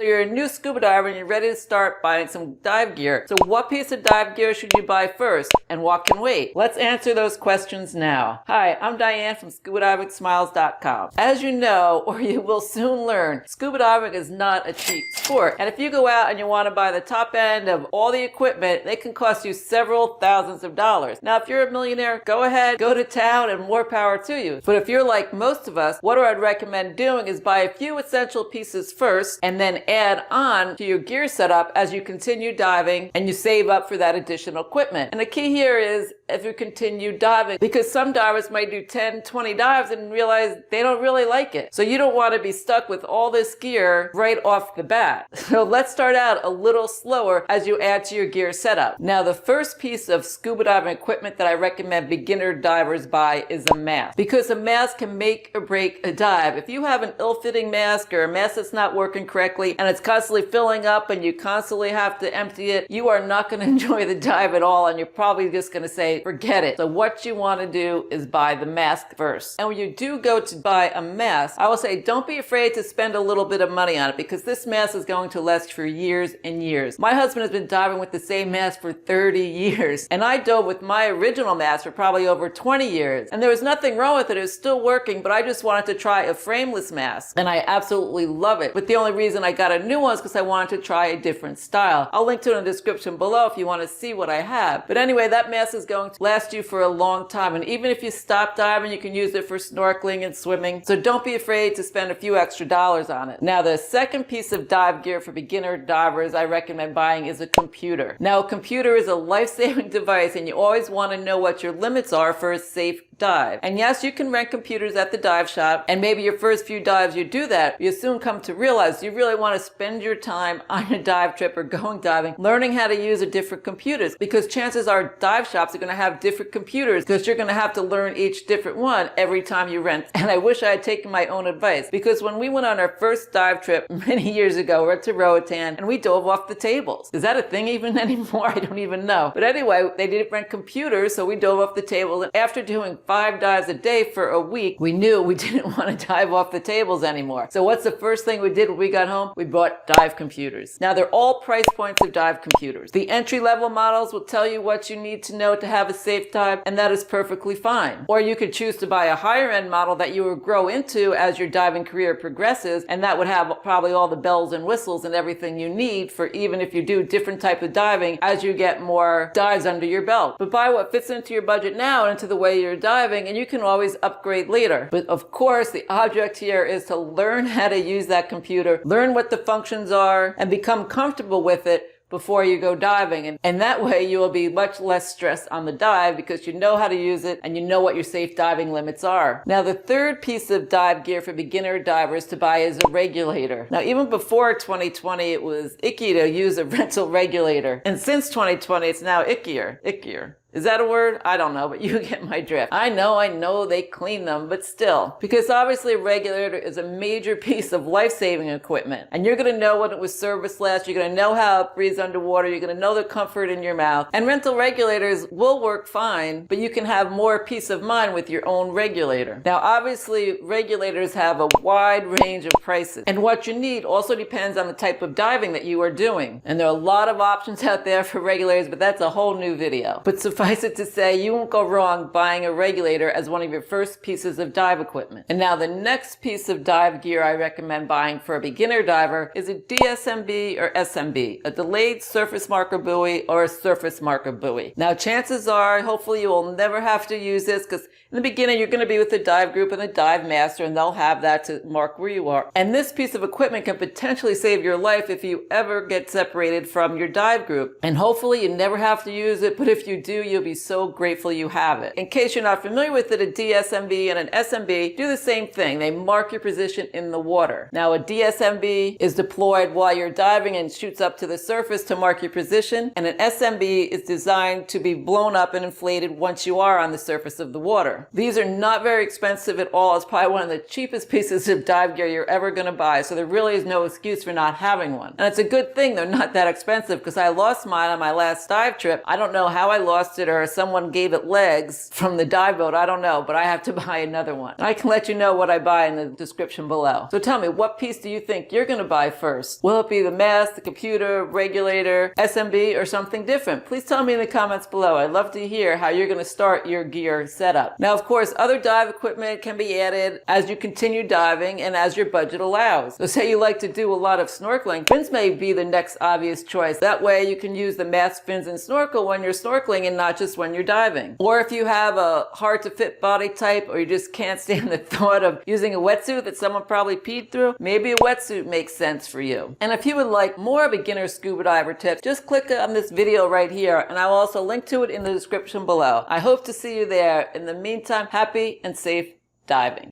you're a new scuba diver and you're ready to start buying some dive gear. So what piece of dive gear should you buy first, and what can wait? Let's answer those questions now. Hi, I'm Dianne from scubadivingsmiles.com. As you know, or you will soon learn, scuba diving is not a cheap sport. And if you go out and you want to buy the top end of all the equipment, they can cost you several thousands of dollars. Now, if you're a millionaire, go ahead, go to town, and more power to you. But if you're like most of us, what I'd recommend doing is buy a few essential pieces first and then add on to your gear setup as you continue diving and you save up for that additional equipment. And the key here is if you continue diving, because some divers might do 10, 20 dives and realize they don't really like it. So you don't want to be stuck with all this gear right off the bat. So let's start out a little slower as you add to your gear setup. Now, the first piece of scuba diving equipment that I recommend beginner divers buy is a mask, because a mask can make or break a dive. If you have an ill-fitting mask or a mask that's not working correctly and it's constantly filling up and you constantly have to empty it, you are not going to enjoy the dive at all, and you're probably just going to say, forget it. So what you want to do is buy the mask first. And when you do go to buy a mask, I will say don't be afraid to spend a little bit of money on it, because this mask is going to last for years and years. My husband has been diving with the same mask for 30 years, and I dove with my original mask for probably over 20 years. And there was nothing wrong with it. It was still working, but I just wanted to try a frameless mask, and I absolutely love it. But the only reason I got a new one is because I wanted to try a different style. I'll link to it in the description below if you want to see what I have. But anyway, that mask is going to last you for a long time, and even if you stop diving, you can use it for snorkeling and swimming. So don't be afraid to spend a few extra dollars on it. Now, the second piece of dive gear for beginner divers I recommend buying is a computer. Now, a computer is a life-saving device, and you always want to know what your limits are for a safe dive. And yes, you can rent computers at the dive shop, and maybe your first few dives you do that. You soon come to realize you really want to spend your time on a dive trip or going diving learning how to use a different computers, because chances are dive shops are going to have different computers, because you're going to have to learn each different one every time you rent. And I wish I had taken my own advice, because when we went on our first dive trip many years ago, we went to Roatan and we dove off the tables. Is that a thing even anymore? I don't even know. But anyway, they didn't rent computers, so we dove off the table, and after doing 5 dives a day for a week, we knew we didn't want to dive off the tables anymore. So what's the first thing we did when we got home? We bought dive computers. Now, they're all price points of dive computers. The entry-level models will tell you what you need to know to have a safe dive, and that is perfectly fine. Or you could choose to buy a higher-end model that you will grow into as your diving career progresses, and that would have probably all the bells and whistles and everything you need for even if you do different type of diving as you get more dives under your belt. But buy what fits into your budget now and into the way you're diving, and you can always upgrade later. But of course, the object here is to learn how to use that computer, learn what the functions are, and become comfortable with it before you go diving. And that way you will be much less stressed on the dive, because you know how to use it and you know what your safe diving limits are. Now, the third piece of dive gear for beginner divers to buy is a regulator. Now, even before 2020, it was icky to use a rental regulator. And since 2020, it's now ickier. Is that a word? I don't know, but you get my drift. I know they clean them, but still. Because obviously a regulator is a major piece of life-saving equipment. And you're going to know when it was serviced last, you're going to know how it breathes underwater, you're going to know the comfort in your mouth. And rental regulators will work fine, but you can have more peace of mind with your own regulator. Now, obviously, regulators have a wide range of prices. And what you need also depends on the type of diving that you are doing. And there are a lot of options out there for regulators, but that's a whole new video. But suffice it to say, you won't go wrong buying a regulator as one of your first pieces of dive equipment. And now the next piece of dive gear I recommend buying for a beginner diver is a DSMB or SMB, a delayed surface marker buoy or a surface marker buoy. Now, chances are, hopefully you will never have to use this, because in the beginning you're going to be with a dive group and a dive master, and they'll have that to mark where you are. And this piece of equipment can potentially save your life if you ever get separated from your dive group. And hopefully you never have to use it, but if you do, you'll be so grateful you have it. In case you're not familiar with it, a DSMB and an SMB do the same thing. They mark your position in the water. Now, a DSMB is deployed while you're diving and shoots up to the surface to mark your position, and an SMB is designed to be blown up and inflated once you are on the surface of the water. gear. These are not very expensive at all. It's probably one of the cheapest pieces of dive gear you're ever going to buy, so there really is no excuse for not having one. And it's a good thing they're not that expensive, because I lost mine on my last dive trip. I don't know how I lost it, or someone gave it legs from the dive boat. I don't know, but I have to buy another one. And I can let you know what I buy in the description below. So tell me, what piece do you think you're going to buy first? Will it be the mask, the computer, regulator, SMB, or something different? Please tell me in the comments below. I'd love to hear how you're going to start your gear setup. Now, of course, other dive equipment can be added as you continue diving and as your budget allows. So say you like to do a lot of snorkeling, fins may be the next obvious choice. That way you can use the mask, fins, and snorkel when you're snorkeling and not just when you're diving. Or if you have a hard to fit body type, or you just can't stand the thought of using a wetsuit that someone probably peed through, maybe a wetsuit makes sense for you. And if you would like more beginner scuba diver tips, just click on this video right here, and I will also link to it in the description below. I hope to see you there. In the meantime, happy and safe diving.